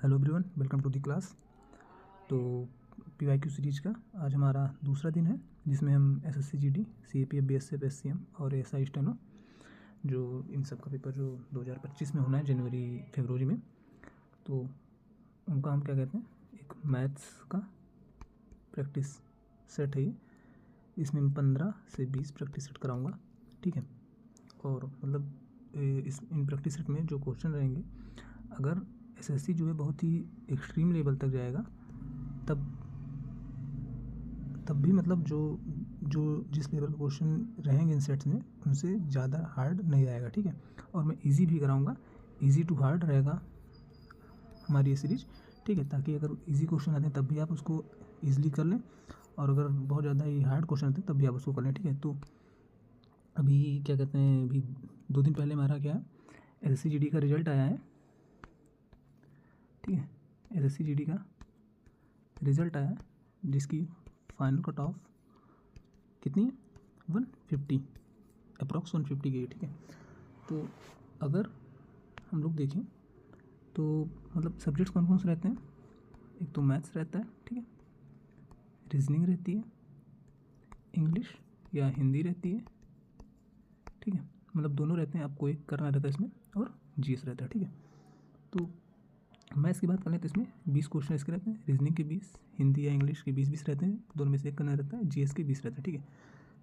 Hello everyone, welcome to the class. तो PYQ series का आज हमारा दूसरा दिन है, जिसमें हम SSC GD, CAPF, BSF, SCM और SI स्टेनो जो इन सब का पेपर जो 2025 में होना है जनवरी फरवरी में, तो उनका हम क्या कहते हैं, एक मैथ्स का प्रैक्टिस सेट है ये। इसमें मैं 15 से 20 प्रैक्टिस सेट कराऊँगा, ठीक है। और मतलब इन प्रैक्टिस सेट में जो क्वेश्चन रहेंगे, अगर SSC जो है बहुत ही एक्सट्रीम लेवल तक जाएगा तब भी मतलब जो जिस लेवल के क्वेश्चन रहेंगे इन सेट्स में, उनसे ज़्यादा हार्ड नहीं आएगा, ठीक है। और मैं इजी भी कराऊंगा, इजी टू हार्ड रहेगा हमारी ये सीरीज, ठीक है। ताकि अगर इजी क्वेश्चन आते हैं तब भी आप उसको ईजिली कर लें, और अगर बहुत ज़्यादा ही हार्ड क्वेश्चन आते हैं तब भी आप उसको कर लें, ठीक है। तो अभी क्या कहते हैं, अभी 2 दिन पहले हमारा क्या है, SSC GD का रिजल्ट आया है, ठीक है। SSC GD का रिज़ल्ट आया है, जिसकी फाइनल कट ऑफ कितनी है, 150, अप्रॉक्स 150 की है, ठीक है। तो अगर हम लोग देखें तो मतलब सब्जेक्ट्स कौन कौन से रहते हैं, एक तो मैथ्स रहता है, ठीक है, रीजनिंग रहती है, इंग्लिश या हिंदी रहती है, ठीक है। मतलब दोनों रहते हैं, आपको एक करना रहता है इसमें, और GS रहता है, ठीक है। तो मैथ्स की बात करें तो इसमें 20 क्वेश्चन इसके रहते हैं, रीजनिंग के 20, हिंदी या इंग्लिश के 20 रहते हैं, दोनों में से एक करना रहता है, GS के 20 रहते हैं, ठीक है।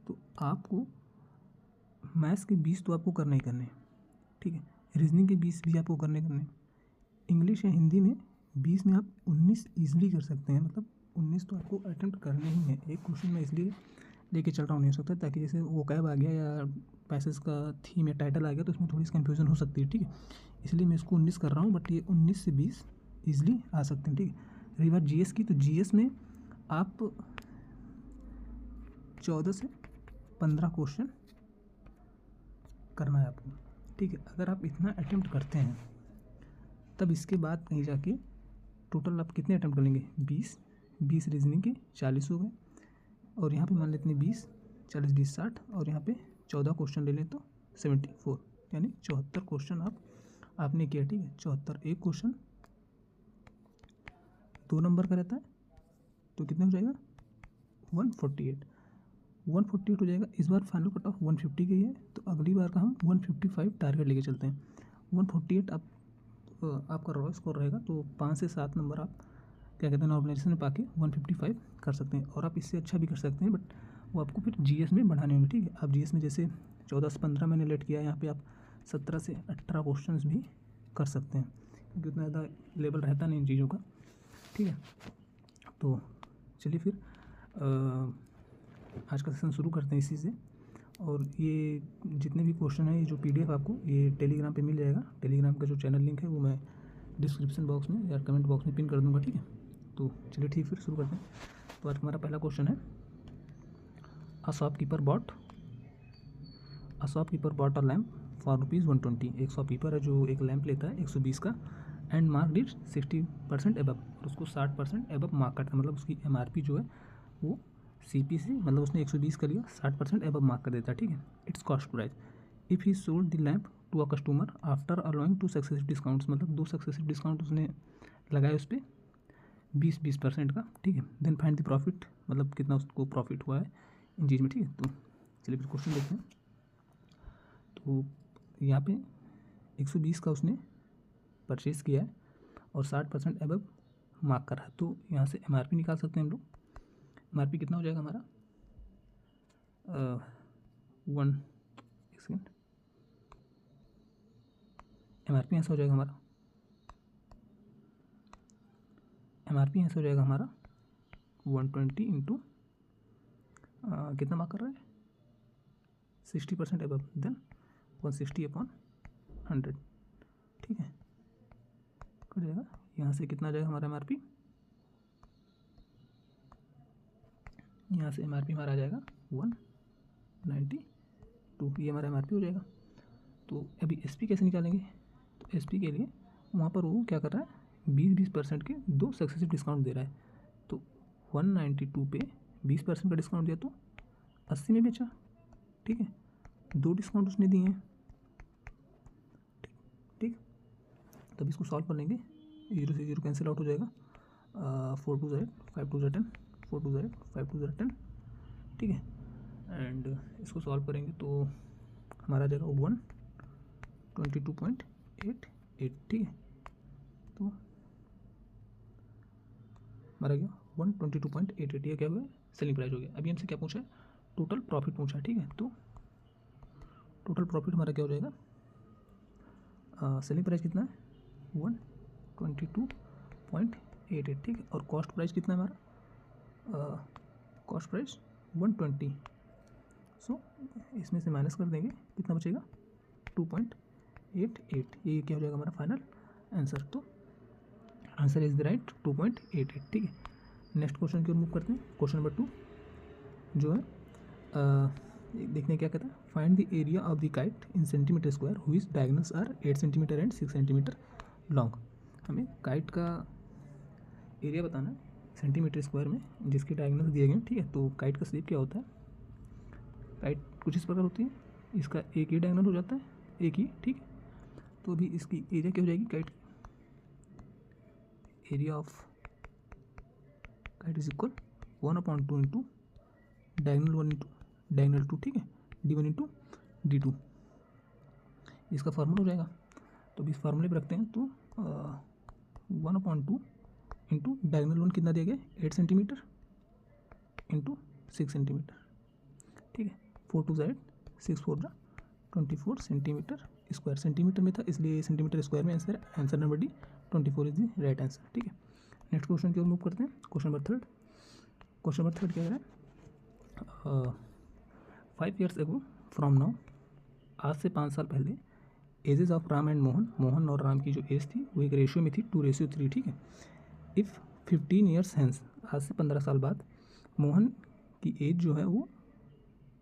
तो आपको मैथ्स के 20 तो आपको करने ही करने हैं, ठीक है। रीजनिंग के 20 भी आपको करने हैं। इंग्लिश या हिंदी में 20 में आप 19 ईजिली कर सकते हैं, मतलब 19 तो आपको अटेम्प्ट करने ही है। एक क्वेश्चन मैं इसलिए लेके चल रहा हूँ, नहीं हो सकता, ताकि जैसे वो कैब आ गया या पैसेज का थीम या टाइटल आ गया तो उसमें थोड़ी सी कन्फ्यूजन हो सकती है, ठीक है। इसलिए मैं इसको 19 कर रहा हूँ, बट ये 19 से 20 ईजिली आ सकते हैं, ठीक है। रही बात GS की, तो GS में आप 14 से 15 क्वेश्चन करना है आपको, ठीक है। अगर आप इतना अटेम्प्ट करते हैं तब इसके बाद कहीं जाके टोटल आप कितने अटेम्प्ट कर लेंगे, 20 रीजनिंग के 40 हो गए, और यहाँ पे मान लेते हैं 20, 40, 20, 60, और यहाँ पे 14 क्वेश्चन ले लें तो 74, यानी 74 क्वेश्चन आपने किया, ठीक है। 74, एक क्वेश्चन 2 नंबर का रहता है, तो कितने हो जाएगा, 148 हो जाएगा। इस बार फाइनल कट ऑफ 150 की है, तो अगली बार का हम 155 टारगेट लेके चलते हैं। 148 आपका रॉ स्कोर रहेगा, तो 5 से 7 नंबर आप क्या कहते हैं नॉर्मलाइजेशन में पाके 155 कर सकते हैं, और आप इससे अच्छा भी कर सकते हैं, बट वो आपको फिर GS में बढ़ाने होंगे, ठीक है। आप GS में जैसे 14 से 15 मैंने लेट किया, यहाँ पे आप 17 से 18 क्वेश्चन भी कर सकते हैं, क्योंकि उतना ज़्यादा लेवल रहता नहीं इन चीज़ों का, ठीक है। तो चलिए फिर आज का सेशन शुरू करते हैं इसी से। और ये जितने भी क्वेश्चन हैं, ये जो PDF आपको ये टेलीग्राम पे मिल जाएगा। टेलीग्राम का जो चैनल लिंक है वो मैं डिस्क्रिप्शन बॉक्स में या कमेंट बॉक्स में पिन कर दूंगा, ठीक है। तो चलिए ठीक, फिर शुरू करते हैं। तो आज हमारा पहला क्वेश्चन है, a shopkeeper bought a lamp for ₹120। एक शॉपकीपर है जो एक लैम्प लेता है 120 का, एंड मार्क इट 60% एबव, और उसको 60% एबव मार्क करता है, मतलब उसकी MRP जो है वो CP से, मतलब उसने 120 का लिया, 60% एबव मार्क कर देता है, ठीक है। It's cost price if he sold the lamp to a customer after allowing 2 successive discounts, मतलब 2 सक्सेसिव डिस्काउंट उसने लगाए उस पर 20% का, ठीक है। देन फाइंड द प्रॉफिट, मतलब कितना उसको प्रॉफिट हुआ है इन चीज़ में, ठीक है। तो चलिए फिर क्वेश्चन देखते हैं। तो यहाँ पे 120 का उसने परचेज़ किया है और 60% एबव मार्क करा है, तो यहाँ से MRP निकाल सकते हैं हम लोग। MRP कितना हो जाएगा हमारा, एक सेकेंड, MRP ऐसा हो जाएगा हमारा, MRP ऐसा हो जाएगा हमारा 120 इंटू कितना मार्क कर रहा है, 60% एबव, देन 160/100, ठीक है। कर जाएगा, यहाँ से कितना आ जाएगा हमारा MRP, यहाँ से MRP हमारा आ जाएगा 192, ये हमारा MRP हो जाएगा। तो अभी SP कैसे निकालेंगे, तो SP के लिए वहाँ पर वो क्या कर रहा है, 20% के 2 सक्सेसिव डिस्काउंट दे रहा है, तो 192 पे 20% का डिस्काउंट दिया तो 80 में बेचा, ठीक है। 2 डिस्काउंट उसने दिए हैं, ठीक। तब इसको सॉल्व कर लेंगे जीरो से जीरो कैंसिल आउट हो जाएगा, 4 2 8, 5 2 10, 4 2 8, 5 2 10, ठीक है। एंड इसको सॉल्व करेंगे तो हमारा आ जाएगा 122.88, ठीक है। तो हमारा गया 122.88, ये क्या हुआ, सेलिंग प्राइस हो गया। अभी हमसे क्या पूछा है, टोटल प्रॉफिट पूछा है, ठीक है। तो टोटल प्रॉफिट हमारा क्या हो जाएगा, सेलिंग प्राइस कितना है 122.88, ठीक है। और कॉस्ट प्राइस कितना है हमारा, कॉस्ट प्राइस 120, सो इसमें से माइनस कर देंगे, कितना बचेगा 2.88, ये क्या हो जाएगा हमारा फाइनल आंसर। तो आंसर इज द राइट 2.88, ठीक है। नेक्स्ट क्वेश्चन की ओर मूव करते हैं। क्वेश्चन नंबर 2 जो है देखने क्या कहता है, find the area of the kite in centimetre square whose diagonals are 8 centimetre and 6 centimetre long. हमें काइट का एरिया बताना है सेंटीमीटर स्क्वायर में, जिसके डायगोनल्स दिए गए हैं, ठीक है। तो काइट का शेप क्या होता है, काइट कुछ इस प्रकार होती है, इसका एक ही डायगोनल हो जाता है, एक ही, ठीक है। तो अभी इसकी एरिया क्या हो जाएगी, kite area of kite is equal 1/2 into diagonal 1 into diagonal 2, ठीक है, d1 इंटू d2, इसका फार्मूला हो जाएगा। तो अभी इस फार्मूले पर रखते हैं, तो 1/2 इंटू डायगोनल 1 कितना दिया गया, 8 सेंटीमीटर इंटू 6 सेंटीमीटर, ठीक है। 4 2 8, 6 4 24 सेंटीमीटर स्क्वायर, सेंटीमीटर में था इसलिए सेंटीमीटर स्क्वायर में answer, answer number D 24 is the right answer, ठीक है। नेक्स्ट क्वेश्चन की ओर मूव करते हैं। क्वेश्चन नंबर 3 क्या कह रहा है, 5 years ago फ्रॉम नाउ, आज से 5 साल पहले, ages of Ram and Mohan, Mohan और राम की जो एज थी वो एक रेशियो में थी 2:3, ठीक है। इफ़ 15 years हैंस, आज से 15 साल बाद मोहन की एज जो है वो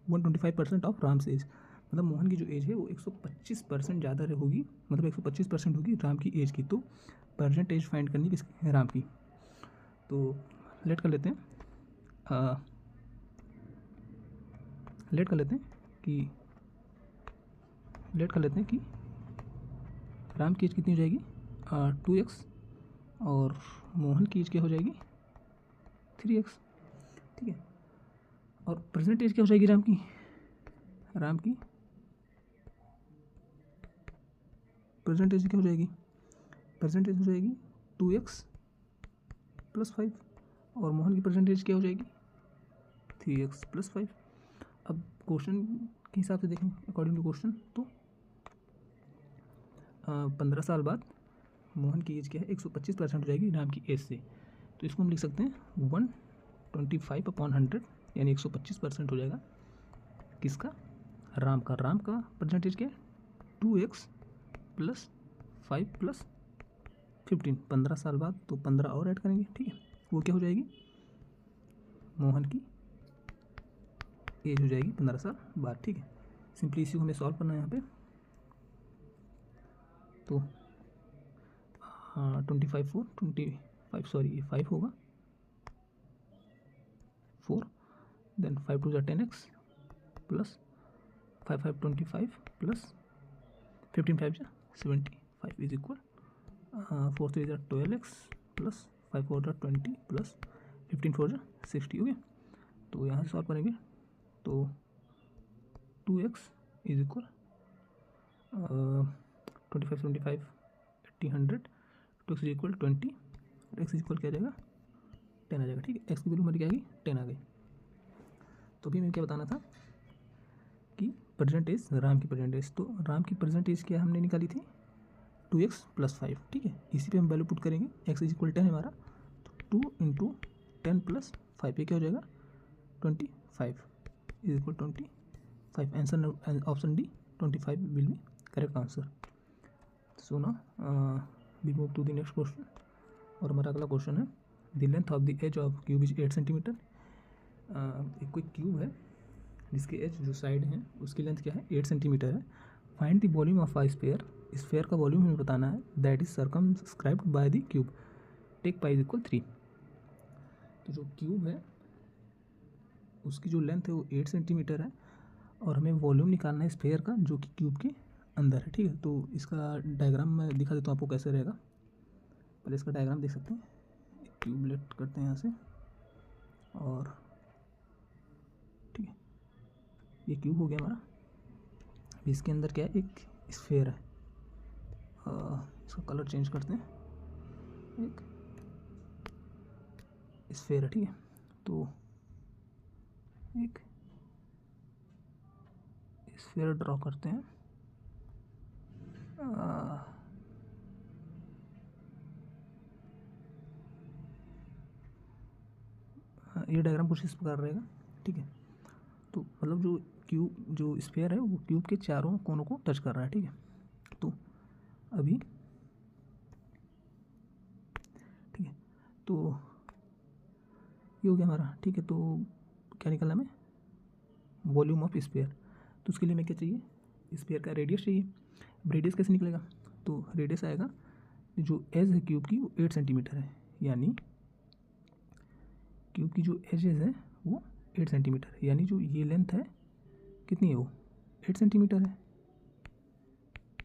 125% ऑफ राम्स एज, मतलब मोहन की जो एज है वो 125% ज़्यादा होगी, मतलब 125% होगी राम की एज की। तो प्रेजेंट एज फाइंड करनी किसकी, राम की। तो लेट कर लेते हैं कि राम की एज कितनी हो जाएगी, 2x, और मोहन की एज क्या हो जाएगी 3x, ठीक है। और प्रेजेंट एज क्या हो जाएगी राम की प्रेजेंट एज क्या हो जाएगी, प्रेजेंट एज हो जाएगी 2x + 5, और मोहन की प्रेजेंट एज क्या हो जाएगी 3x + 5। अब क्वेश्चन के हिसाब से देखें, अकॉर्डिंग टू क्वेश्चन, तो 15 साल बाद मोहन की एज क्या है, 125% हो जाएगी राम की एज से। तो इसको हम लिख सकते हैं 125/100, यानी 125% हो जाएगा किसका, राम का। राम का परसेंटेज क्या है 2x + 5 + 15, 15 साल बाद तो 15 और ऐड करेंगे, ठीक है। वो क्या हो जाएगी, मोहन की एज हो जाएगी 15 साल बाद, ठीक है। सिंपली इसी को हमें सॉल्व करना है यहाँ पे। तो 5 होगा 4, then 5 2 10x plus 5 5 25 plus 15 5 75 is equal 4 3 12x plus 5 4 20 plus 15 4 60, okay. तो यहाँ से सॉल्व करेंगे तो 2x is equal 25 75 80 100, 2x is equal 20, x is equal क्या आ जाएगा 10 आ जाएगा, ठीक है। x की वैल्यू हमारी क्या आ गई 10 आ गई। तो अभी मैं क्या बताना था कि परसेंटेज राम की परसेंटेज, तो राम की परसेंटेज क्या हमने निकाली थी 2x + 5, ठीक है। इसी पे हम वैल्यू पुट करेंगे, x इज इक्वल 10 है हमारा, तो 2 × 10 + 5 ये क्या हो जाएगा 25 is equal 25, answer option D 25 will be correct answer. So now we move to the next question, और हमारा अगला क्वेश्चन है the length of the edge of cube is 8 centimetre. एक कोई क्यूब है जिसके एज जो साइड हैं उसकी लेंथ क्या है 8 सेंटीमीटर है। Find the volume of sphere, sphere का वॉल्यूम हमें बताना है, that is circumscribed by the cube, take pi is equal 3। तो जो क्यूब है उसकी जो लेंथ है वो 8 सेंटीमीटर है, और हमें वॉल्यूम निकालना है स्फेयर का जो कि क्यूब के अंदर है, ठीक है। तो इसका डायग्राम मैं दिखा देता हूँ आपको कैसे रहेगा। पहले इसका डायग्राम देख सकते हैं। एक क्यूब लेट करते हैं यहाँ से, और ठीक है ये क्यूब हो गया हमारा। अभी इसके अंदर क्या है, एक स्फेयर है। इसका कलर चेंज करते हैं, एक स्फेयर है, ठीक है। तो एक स्फेयर ड्रॉ करते हैं। ये डायग्राम कुछ इस प्रकार रहेगा, ठीक है। तो मतलब जो क्यूब, जो स्फेयर है वो क्यूब के चारों कोनों को टच कर रहा है, ठीक है। तो अभी ठीक है, तो ये हो गया हमारा, ठीक है। तो क्या निकलना हमें, वॉल्यूम ऑफ स्फेयर। तो उसके लिए हमें क्या चाहिए, स्फेयर का रेडियस चाहिए। रेडियस कैसे निकलेगा, तो रेडियस आएगा, जो एज है क्यूब की वो 8 सेंटीमीटर है, यानी क्यूब की जो एजेस है वो 8 सेंटीमीटर है, यानी जो ये लेंथ है कितनी है, वो 8 सेंटीमीटर है,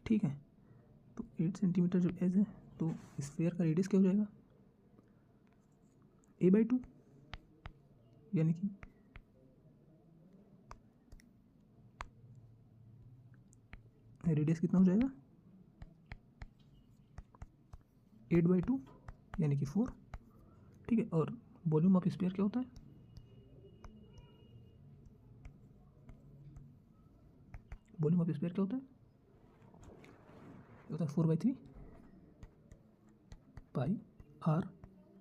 ठीक है। तो 8 सेंटीमीटर जो एज है, तो स्फेयर का रेडियस क्या हो जाएगा, a/2, यानी कि रेडियस कितना हो जाएगा 8/2, यानी कि 4, ठीक है। और वॉल्यूम ऑफ स्फीयर क्या होता है, वॉल्यूम ऑफ स्फीयर क्या होता है, 4/3 पाई आर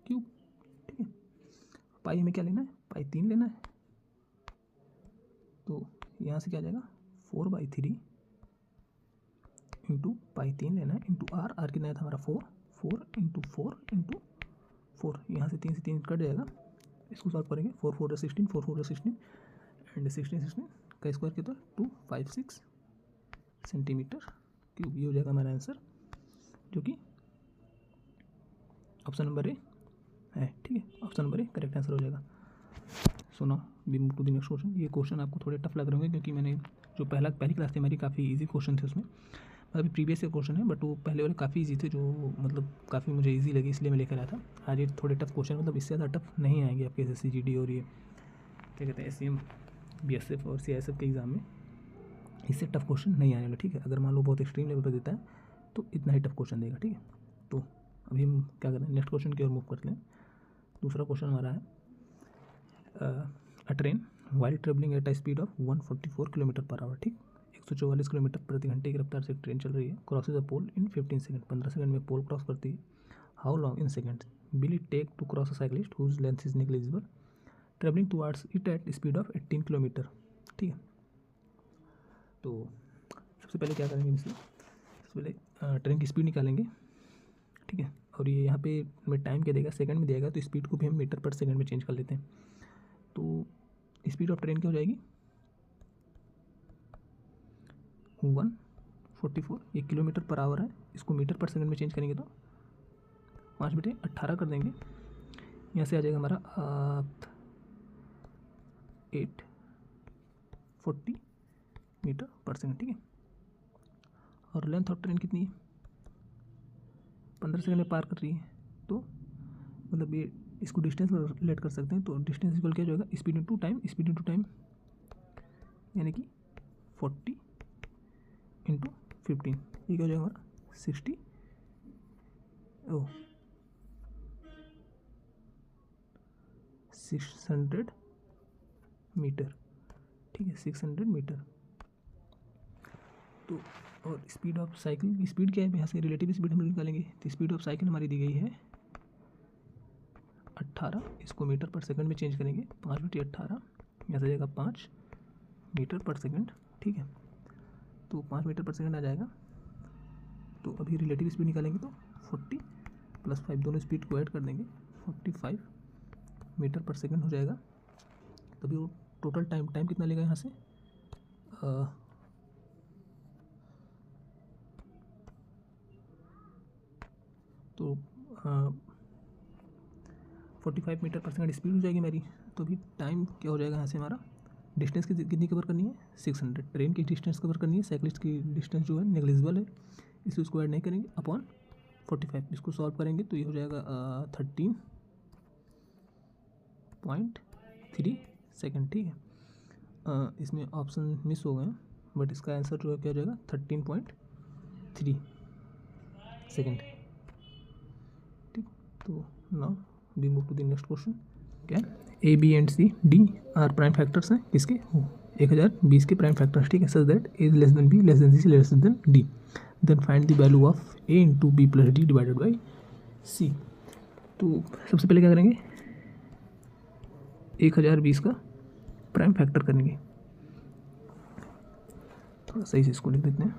क्यूब, ठीक है। पाई हमें क्या लेना है, पाई 3 लेना है। तो यहाँ से क्या आ जाएगा 4/3 इंटू पाई 3 लेना है, इंटू आर, आर कितना था हमारा 4 इंटू 4 यहाँ से 3 कट जाएगा। इसको सॉल्व करेंगे, 4 4 16, 4 4 16 एंड 16 का स्क्वायर कितना 256 सेंटीमीटर क्यूब। ये हो जाएगा हमारा आंसर, जो कि ऑप्शन नंबर ए है, ठीक है। Option number A correct answer हो जाएगा। सो now we move to the next question. ये क्वेश्चन आपको थोड़े टफ लग रहे होंगे, क्योंकि मैंने जो पहली क्लास थी हमारी काफ़ी इजी क्वेश्चन थे उसमें, अभी प्रीवियस के क्वेश्चन है, बट वो पहले वाले काफ़ी इजी थे, जो मतलब काफ़ी मुझे इजी लगी, इसलिए मैं लेकर आया था। आज ये थोड़े टफ क्वेश्चन, मतलब इससे ज़्यादा टफ नहीं आएंगे आपके SSC GD और ये क्या कहते हैं SCM BSF और CISF के एग्ज़ाम में, इससे टफ क्वेश्चन नहीं आने वाला, ठीक है। अगर मान लो बहुत एक्सट्रीम लेवल पर देता है तो इतना ही टफ क्वेश्चन देगा, ठीक है। तो अभी हम क्या करें, नेक्स्ट क्वेश्चन की ओर मूव करते हैं। दूसरा क्वेश्चन हमारा है, अ train while travelling at a speed of 144 kilometre per hour, ठीक, 144 किलोमीटर प्रति घंटे की रफ्तार से ट्रेन चल रही है, crosses the pole in 15 second, 15 second में पोल क्रॉस करती है। How long in second will it take to cross a cyclist whose length is negligible travelling towards it at speed of 18 kilometre, ठीक है। तो सबसे पहले क्या करेंगे, इसमें सबसे पहले ट्रेन की स्पीड निकालेंगे, ठीक है। और ये यहाँ पे हमें टाइम क्या देगा, सेकंड में देगा, तो स्पीड को भी हम मीटर पर सेकंड में चेंज कर लेते हैं। तो स्पीड ऑफ ट्रेन क्या हो जाएगी 144, ये किलोमीटर पर आवर है, इसको मीटर पर सेकंड में चेंज करेंगे तो 5/18 कर देंगे। यहाँ से आ जाएगा हमारा 840 मीटर पर सेकंड, ठीक है। और लेंथ ऑफ ट्रेन कितनी है, 15 सेकंड में पार कर रही है, तो मतलब ये इसको डिस्टेंस में रिलेट कर सकते हैं। तो डिस्टेंस इक्वल क्या हो जाएगा, स्पीड इंटू टाइम, यानी कि 40 इंटू 15, ये क्या हो जाएगा हमारा 600 मीटर, ठीक है, 600 मीटर। तो और स्पीड ऑफ साइकिल की स्पीड क्या है, यहाँ से रिलेटिव स्पीड हम निकालेंगे। तो स्पीड ऑफ साइकिल हमारी दी गई है 18, इसको मीटर पर सेकंड में चेंज करेंगे, 5/18, यहाँ से जाएगा 5 मीटर पर सेकंड, ठीक है। तो 5 मीटर पर सेकंड आ जाएगा। तो अभी रिलेटिव स्पीड निकालेंगे, तो 40 + 5 दोनों स्पीड को ऐड कर देंगे, 45 मीटर पर सेकंड हो जाएगा। तभी वो टोटल टाइम कितना लेगा यहाँ से, तो 45 मीटर पर सेकंड स्पीड हो जाएगी मेरी। तो अभी टाइम क्या हो जाएगा यहाँ से हमारा, डिस्टेंस कितनी कवर करनी है 600, ट्रेन की डिस्टेंस कवर करनी है, साइकिलिस्ट की डिस्टेंस जो है नेग्लिजिबल है, इसलिए उसको ऐड नहीं करेंगे, अपॉन 45। इसको सॉल्व करेंगे तो ये हो जाएगा 13.3 सेकेंड, ठीक है। इसमें ऑप्शन मिस हो गए हैं, बट इसका आंसर जो है क्या हो जाएगा 13.3 सेकेंड, ठीक। तो now we move to the next question. क्या A B and C D are prime factors हैं किसके 1020 के प्राइम फैक्टर्स, ठीक है। Such that A less than B less than C less than D, then find the value of A into B plus D divided by C. तो सबसे पहले क्या करेंगे 1020 का प्राइम फैक्टर करेंगे। थोड़ा सही से इसको लिख देते हैं।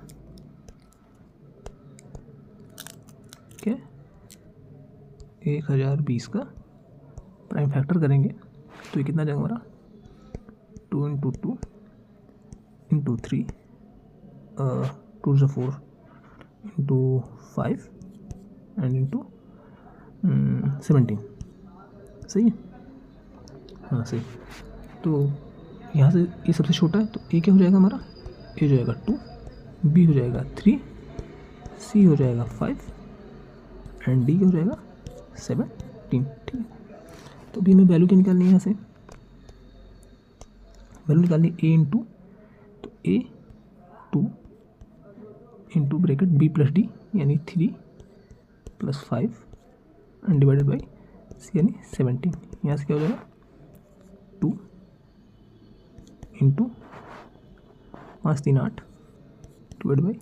क्या 1020 का प्राइम फैक्टर करेंगे तो ये कितना जाएगा हमारा 2 इंटू 2 इंटू 3 2 से 4 इंटू 5 एंड इंटू 17, सही है। हाँ सही। तो यहाँ से ये सबसे छोटा है तो ए क्या हो जाएगा हमारा, ए हो जाएगा 2, बी हो जाएगा 3, सी हो जाएगा 5 एंड डी हो जाएगा 17, ठीक है। तो अभी हमें वैल्यू क्या निकालनी है, यहाँ से वैल्यू निकालनी ए इंटू, तो A 2 into bracket B plus D यानी 3 plus 5 and divided by C यानी 17। यहाँ से क्या हो जाएगा 2 into 5 3 8 divide by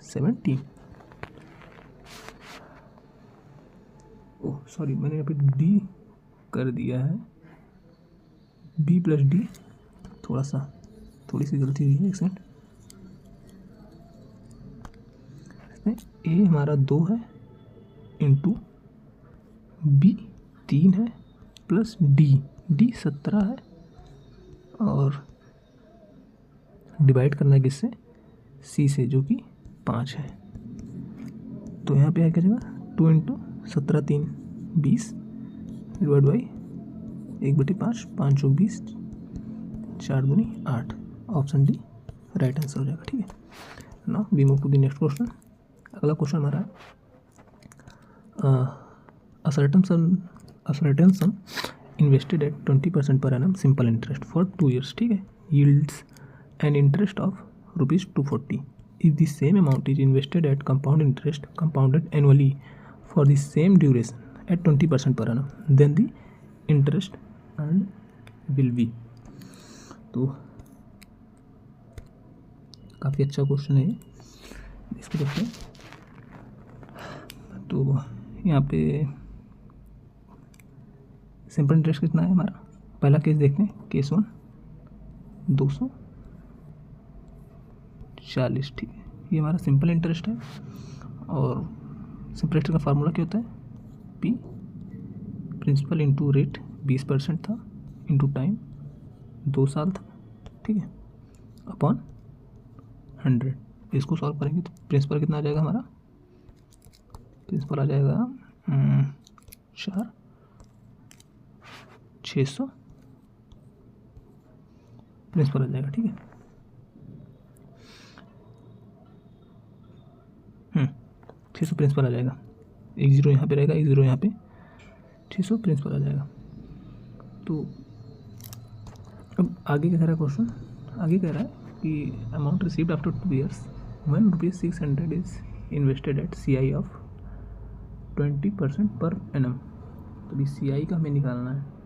17। Oh sorry, मैंने यहाँ पे डी कर दिया है, बी प्लस डी, थोड़ी सी गलती हुई है, एक सेकंड। ए हमारा 2 है इंटू बी 3 है प्लस डी 17 है और डिवाइड करना है किससे, सी से जो कि 5 है। तो यहाँ पे क्या करेगा 2 इंटू 17 3 20 डिवाइड बाई 1/5 5 चौक 20 4 दूनी 8, ऑप्शन डी राइट आंसर हो जाएगा, ठीक है। Now we move to the next question. अगला क्वेश्चन हमारा है a certain sum invested at 20% per annum simple interest for 2 years, ठीक है, yields an interest of ₹240 if the same amount is invested at compound interest compounded annually for the same duration at 20% per annum then the interest earned will be। तो काफ़ी अच्छा question है, इसको देखते हैं। तो यहाँ पे सिंपल इंटरेस्ट कितना है हमारा, पहला केस देखते हैं, केस 1 240, ठीक है। ये हमारा सिंपल इंटरेस्ट है और सिंपल इंटरेस्ट का फार्मूला क्या होता है, पी प्रिंसिपल इंटू रेट 20% था इंटू टाइम 2 साल था, ठीक है, अपॉन 100। इसको सॉल्व करेंगे तो प्रिंसिपल कितना आ जाएगा हमारा, प्रिंसिपल आ जाएगा 600 प्रिंसिपल आ जाएगा, ठीक है। 600 प्रिंसिपल आ जाएगा, एक ज़ीरो यहाँ पे रहेगा, एक ज़ीरो यहाँ पे, 600 प्रिंसिपल आ जाएगा। तो अब आगे क्या कह रहा है क्वेश्चन, आगे कह रहा है कि amount received after 2 years when ₹600 is invested at CI of 20% per annum. तो अभी CI का हमें निकालना है।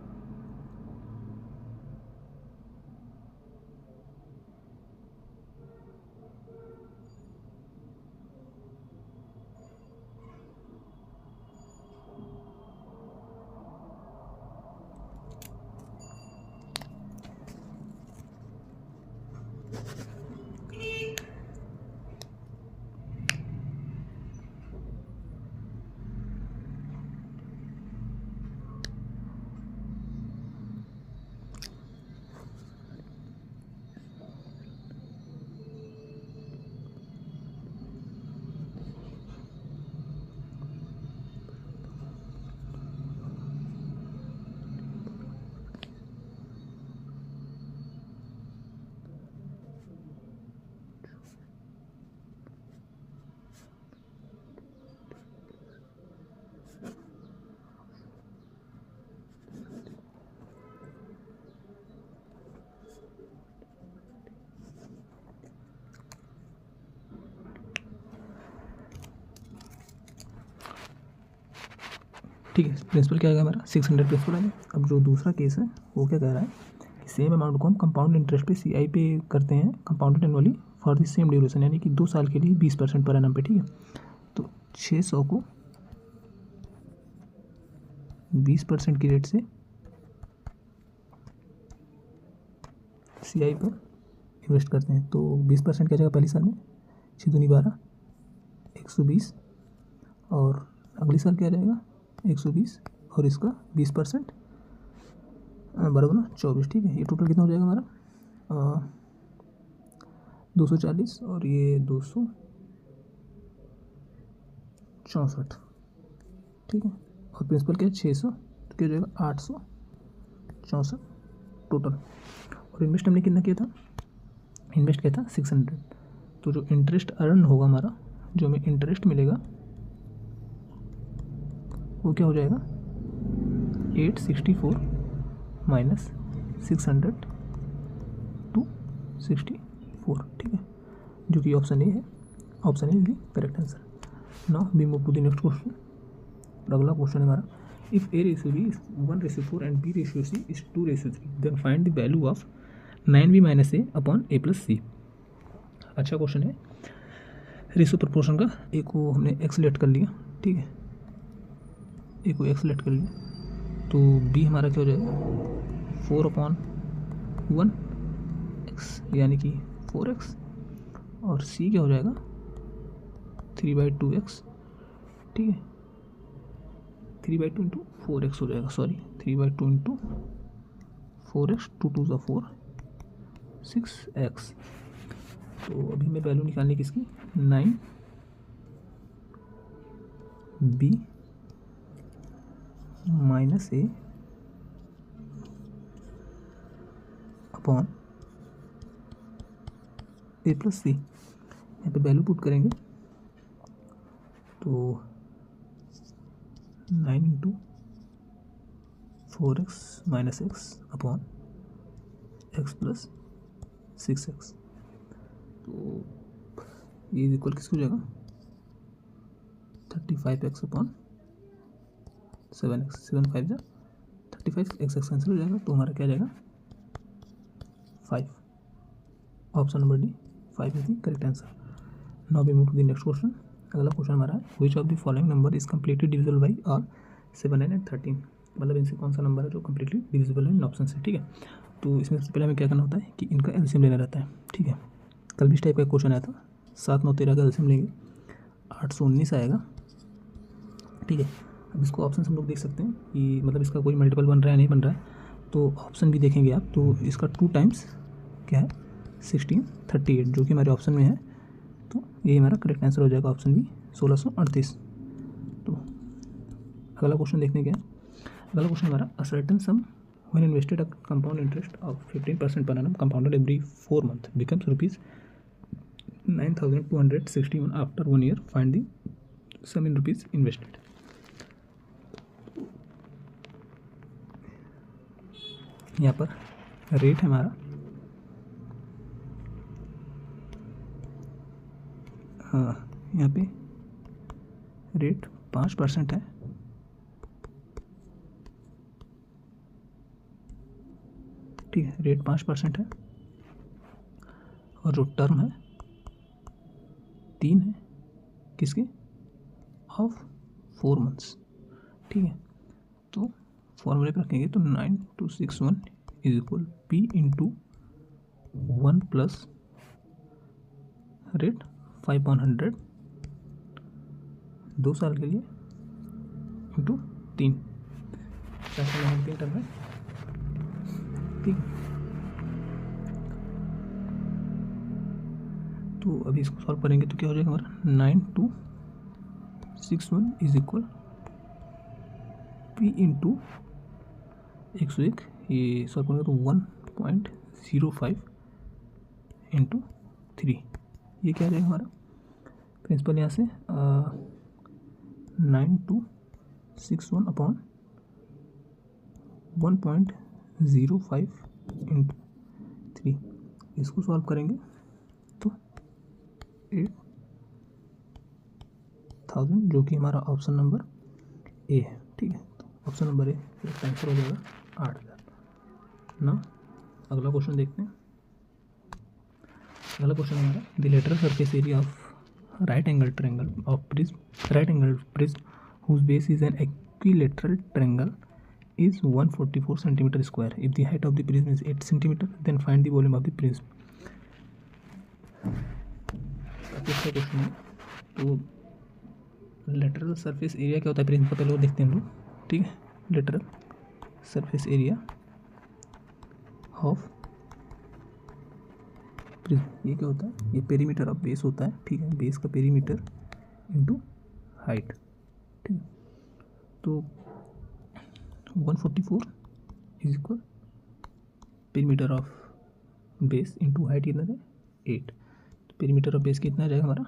ठीक है। प्रिंसिपल क्या आ गया हमारा 600 प्रिंसिपल आ गया। अब जो दूसरा केस है वो क्या कह रहा है कि सेम अमाउंट को हम कंपाउंड इंटरेस्ट पे CI पे करते हैं compounded annually for the same duration, यानी कि 2 साल के लिए 20% पर एनम पे। ठीक है, तो 600 को 20% की रेट से CI पर इन्वेस्ट करते हैं। तो 20% क्या जाएगा पहली साल में 6 दूनी 12 120, और अगली साल क्या रहेगा 120, और इसका 20% बराबर ना 24। ठीक है, ये टोटल कितना हो जाएगा हमारा 240, और ये 264। ठीक है, और प्रिंसिपल क्या है 600, तो क्या हो जाएगा 864 टोटल। और इन्वेस्ट हमने कितना किया था, इन्वेस्ट किया था 600। तो जो इंटरेस्ट अर्न होगा हमारा, जो हमें इंटरेस्ट मिलेगा वो क्या हो जाएगा 864 माइनस 600 264। ठीक है, जो कि ऑप्शन ए है। Option A is the correct answer. Now we move to the next question. अगला क्वेश्चन है हमारा, if A ratio B is 1:4 and B ratio C is 2:3, then find the value of 9B minus A upon A plus C। अच्छा question है। Ratio proportion का एक को हमने x late कर लिया। ठीक है, एक को एक्स लेट कर लिया, तो B हमारा क्या हो जाएगा 4/1x यानी कि 4x, और C क्या हो जाएगा 3/2x। ठीक है, 3/2 इंटू 4x हो जाएगा, सॉरी 3/2 इंटू 4x, 2 2 ज़ा 4 6x। तो अभी हमें वैल्यू निकालनी किसकी 9B minus A upon A plus C। यहाँ पे वैल्यू पुट करेंगे तो 9 into 4x minus x upon x plus 6x। तो ये इक्वल किसको जाएगा 35x अपॉन 7x, 7 5 जा 35, x कैंसिल हो जाएगा, तो हमारा क्या जाएगा 5। Option number D 5 is the correct answer. Now we move to the next question. अगला क्वेश्चन हमारा है which of the following number is completely divisible by are 7 9 and 13। मतलब इनसे कौन सा नंबर है जो कम्प्लीटली डिविजिबल है इन ऑप्शन से। ठीक है, तो इसमें सबसे पहले हमें क्या करना होता है कि इनका एलसीएम लेना रहता है। ठीक है, कल भी इस टाइप का क्वेश्चन आया था, 7 9 13 का एलसीएम लेंगे 819 आएगा। ठीक है, अब इसको ऑप्शन हम लोग देख सकते हैं कि मतलब इसका कोई मल्टीपल बन रहा है नहीं बन रहा है, तो ऑप्शन भी देखेंगे आप, तो इसका 2 टाइम्स क्या है 1638 जो कि हमारे ऑप्शन में है, तो यही हमारा करेक्ट आंसर हो जाएगा ऑप्शन बी 1638। तो अगला क्वेश्चन देखने क्या है। अगला क्वेश्चन हमारा a certain sum when invested a compound interest of 15% per annum compounded every 4 month becomes ₹9,261 after 1 year, find the sum in rupees invested. यहाँ पर रेट है हमारा यहाँ पे रेट 5% है, ठीक है रेट 5% है, और जो टर्म है 3 है किसके ऑफ 4 मंथ्स। ठीक है, तो फॉर्मूले पर रखेंगे तो 9261 is equal P into 1 plus rate 5/100 2 साल के लिए इंटू 3 3 टर्म है। ठीक, तो अभी इसको सॉल्व करेंगे तो क्या हो जाएगा हमारा 9261 इज इक्वल P इंटू 101, ये सॉल्व करेंगे तो 1.05 इंटू 3, ये क्या आ जाएगा हमारा प्रिंसिपल यहाँ से 9261 अपॉन 1.05 इंटू 3, इसको सॉल्व करेंगे तो 8000 जो कि हमारा ऑप्शन नंबर ए है, ठीक है। तो option number A correct answer हो जाएगा 8000 ना। अगला क्वेश्चन देखते हैं। अगला क्वेश्चन हमारा the lateral surface area of right angle triangle of prism whose base is an equilateral triangle is 144 centimeter square. If the height of the prism is 8 centimeter, then find the volume of the prism. काफी अच्छा question है। तो lateral surface area क्या होता है prism का, पहले वो देखते हैं हम लोग, ठीक है। Lateral surface area of prism ये क्या होता है, ये पेरीमीटर ऑफ बेस होता है, ठीक है। बेस का पेरीमीटर इनटू हाइट, ठीक है। तो 144 is equal perimeter of base into height कितना है 8। तो पेरीमीटर ऑफ बेस कितना आ जाएगा हमारा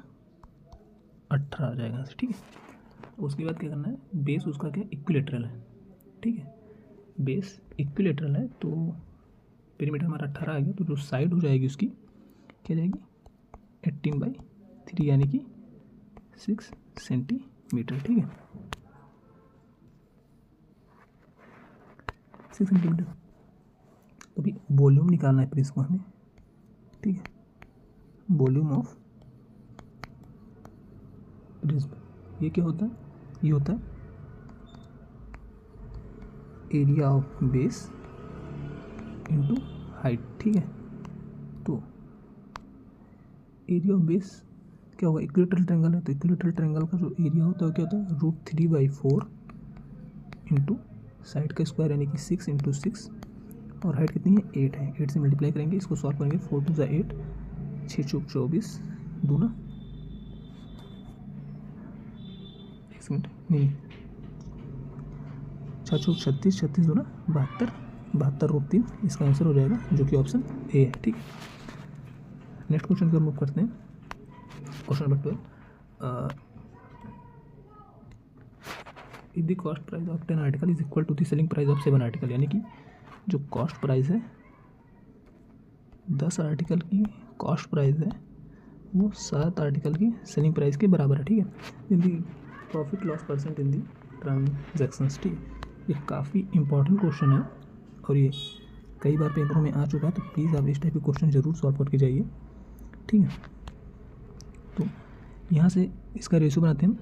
18 आ जाएगा, ठीक है। उसके बाद क्या करना है, बेस उसका क्या इक्विलेटरल है, ठीक है। बेस इक्विलेटरल है तो पेरीमीटर हमारा 18 आ गया। तो जो साइड हो जाएगी उसकी क्या जाएगी 18/3 यानी कि 6 सेंटीमीटर, ठीक है। 6 सेंटीमीटर। तो अभी वॉल्यूम निकालना है प्रिज्म को हमें, ठीक है। वॉल्यूम ऑफ प्रिज्म ये क्या होता है, ये होता है area of base into height, ठीक है। तो एरिया ऑफ बेस क्या होगा, इक्विलेटरल ट्रायंगल है तो इक्विलेटरल ट्रायंगल का जो एरिया होता है क्या होता है √3/4 इंटू साइड का स्क्वायर यानी कि 6 × 6 और हाइट कितनी है 8 है। 8 से मल्टीप्लाई करेंगे, इसको सॉल्व करेंगे। 4 × 2 = 8, 6 × 4 = 24, दूना 1 मिनट नहीं 6 × 4 = 36, 36 दूना 72, 72√3 इसका आंसर हो जाएगा, जो कि ऑप्शन ए है, ठीक है। नेक्स्ट क्वेश्चन की ओर मूव करते हैं। Question number 12, if the cost price of 10 article is equal to the selling price of 7 article, यानी कि जो कॉस्ट प्राइस है 10 आर्टिकल की कॉस्ट प्राइस है वो 7 आर्टिकल की सेलिंग प्राइस के बराबर है, ठीक है। In the profit loss percent in the transactions, ठीक है। ये काफ़ी इंपॉर्टेंट क्वेश्चन है और ये कई बार पेपरों में आ चुका है, तो प्लीज़ आप इस टाइप के क्वेश्चन जरूर सॉल्व करके जाइए, ठीक है। तो यहाँ से इसका रेशियो बनाते हैं हम।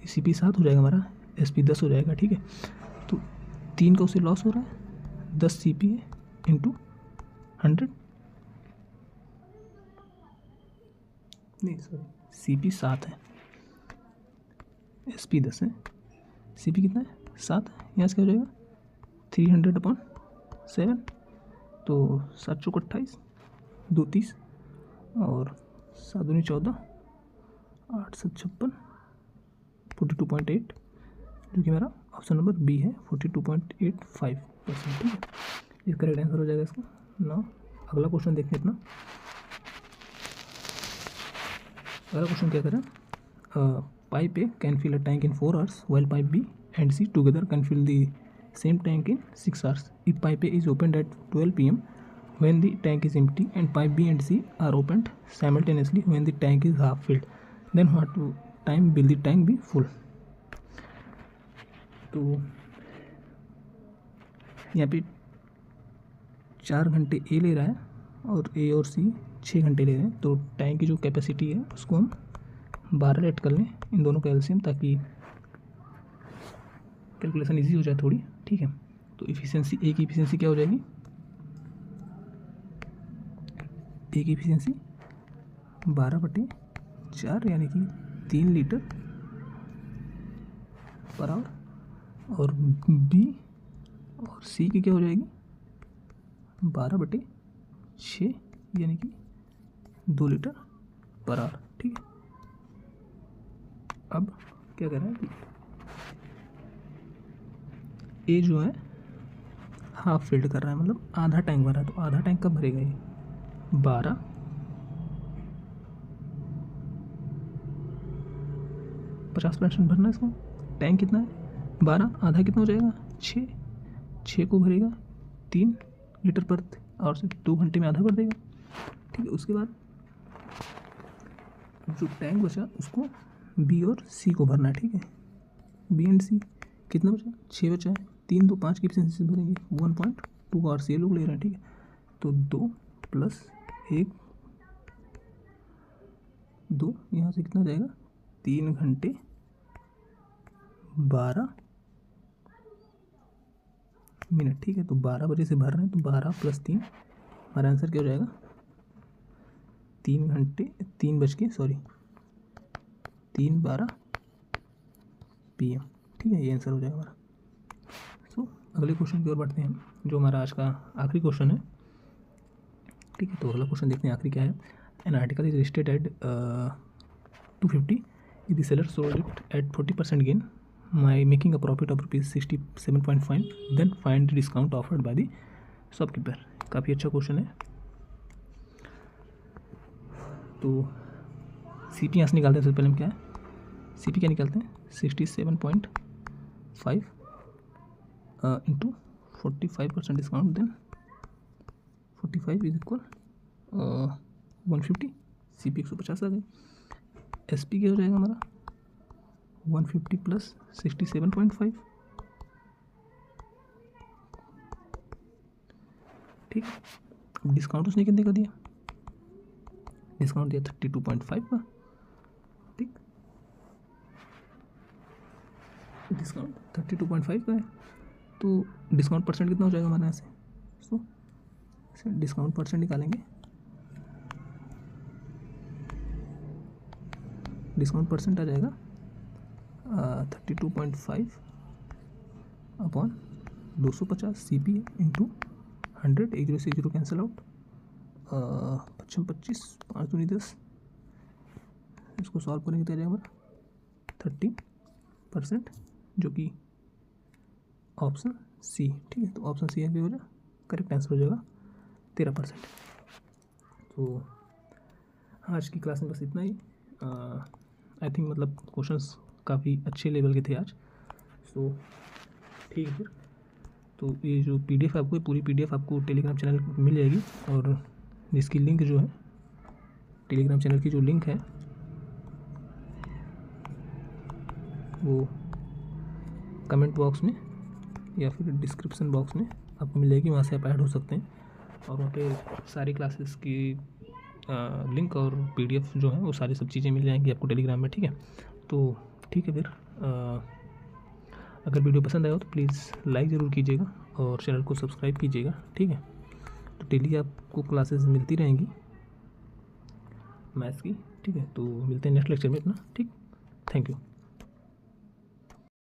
CP 7 हो जाएगा हमारा, SP 10 हो जाएगा, ठीक है। तो 3 का उसे लॉस हो रहा है, 10 CP है इंटू 100, नहीं सॉरी CP 7 है, SP 10 है, CP कितना है 7 है। यहाँ से क्या हो जाएगा 300/7, तो 7 × 4 = 28, 2 × 30 और 7 × 2 = 14, 8 × 7 = 56, 42.8, जो कि मेरा ऑप्शन नंबर बी है 42.85%, ठीक है। ये करेक्ट आंसर हो जाएगा इसका ना। अगला क्वेश्चन देखते हैं अपना। अगला क्वेश्चन क्या करें, pipe A can fill a tank in 4 hours while pipe B and C together can fill the same tank in 6 hours. If pipe A is opened at 12 p.m. when the tank is empty and pipe B and C are opened simultaneously when the tank is half filled, then what time will the tank be full? तो यहाँ पे 4 घंटे ए ले रहा है और ए और सी 6 घंटे ले रहे हैं, तो टैंक की जो कैपेसिटी है उसको हम 12 ऐड कर लें, इन दोनों का एलसीएम, ताकि कैलकुलेशन इजी हो जाए थोड़ी, ठीक है। तो इफिशिएंसी ए की इफिशिएंसी क्या हो जाएगी, ए की इफिशिएंसी 12/4 यानी कि 3 लीटर पर आवर, और बी और सी की क्या हो जाएगी 12/6 यानी कि 2 लीटर पर आवर, ठीक है। अब क्या कर रहा है कि ए जो है हाफ फिल्ड कर रहा है, मतलब आधा टैंक भरा है। तो आधा टैंक कब भरेगा ये 50% भरना है इसको। टैंक कितना है 12, आधा कितना हो जाएगा 6 को भरेगा 3 लीटर पर और से 2 घंटे में आधा भर देगा, ठीक है। उसके बाद जो टैंक बचा उसको बी और सी को भरना है, ठीक है। बी एंड सी कितना बचा, 6 बचा है, 3 2 5 की एफिशिएंसी से भरेंगे 1.2 आवर्स ये लोग ले रहे हैं, ठीक है। तो 2 + 1 2 यहाँ से कितना जाएगा, 3 घंटे 12 मिनट, ठीक है। तो 12 बजे से भर रहे हैं, तो 12 + 3 हमारा आंसर क्या हो जाएगा, 3 घंटे 3:12 PM, ठीक है। ये आंसर हो जाएगा हमारा। सो अगले क्वेश्चन की ओर बढ़ते हैं हम, जो हमारा आज का आखिरी क्वेश्चन है, ठीक है। तो अगला क्वेश्चन देखते हैं आखिरी क्या है। An article is listed at 250, if the seller sold it at 40% gain, my making a profit of ₹67.5, then find the discount offered by the shopkeeper. काफ़ी अच्छा क्वेश्चन है। तो CP यहाँ से निकालते हैं। सबसे पहले हम क्या है, CP क्या निकालते हैं, 67.5 into 45% discount, then 45 is equal 150, CP 150 आ गई। SP क्या हो जाएगा हमारा, 150 + 67.5, ठीक। अब डिस्काउंट उसने कितने का दिया, डिस्काउंट दिया 32.5 का, ठीक। डिस्काउंट 32.5 का है, तो डिस्काउंट परसेंट कितना हो जाएगा हमारे यहाँ से, सो डिस्काउंट परसेंट निकालेंगे। डिस्काउंट परसेंट आ जाएगा 32.5 अपॉन 250 CP इंटू 100, 1 0 से 0 कैंसिल आउट, 55 25 5 दूनी 10, इसको सॉल्व करेंगे तो आ जाएगा हमारा 30%, जो कि ऑप्शन C, ठीक है। तो ऑप्शन C आगे हो जाएगा, करेक्ट आंसर हो जाएगा 13%। तो आज की क्लास में बस इतना ही। आई थिंक मतलब क्वेश्चंस काफ़ी अच्छे लेवल के थे आज, सो ठीक है फिर। तो ये जो PDF आपको, पूरी PDF आपको टेलीग्राम चैनल मिल जाएगी, और जिसकी लिंक जो है, टेलीग्राम चैनल की जो लिंक है वो कमेंट बॉक्स में या फिर डिस्क्रिप्शन बॉक्स में आपको मिल जाएगी, वहाँ से आप ऐड हो सकते हैं, और वहाँ पे सारी क्लासेस की लिंक और PDF जो है वो सारी सब चीज़ें मिल जाएंगी आपको टेलीग्राम में, ठीक है। तो ठीक है फिर, अगर वीडियो पसंद आया हो तो प्लीज़ लाइक ज़रूर कीजिएगा और चैनल को सब्सक्राइब कीजिएगा, ठीक है। तो डेली आपको क्लासेस मिलती रहेंगी मैथ्स की, ठीक है। तो मिलते हैं नेक्स्ट लेक्चर में अपना, ठीक। Thank you.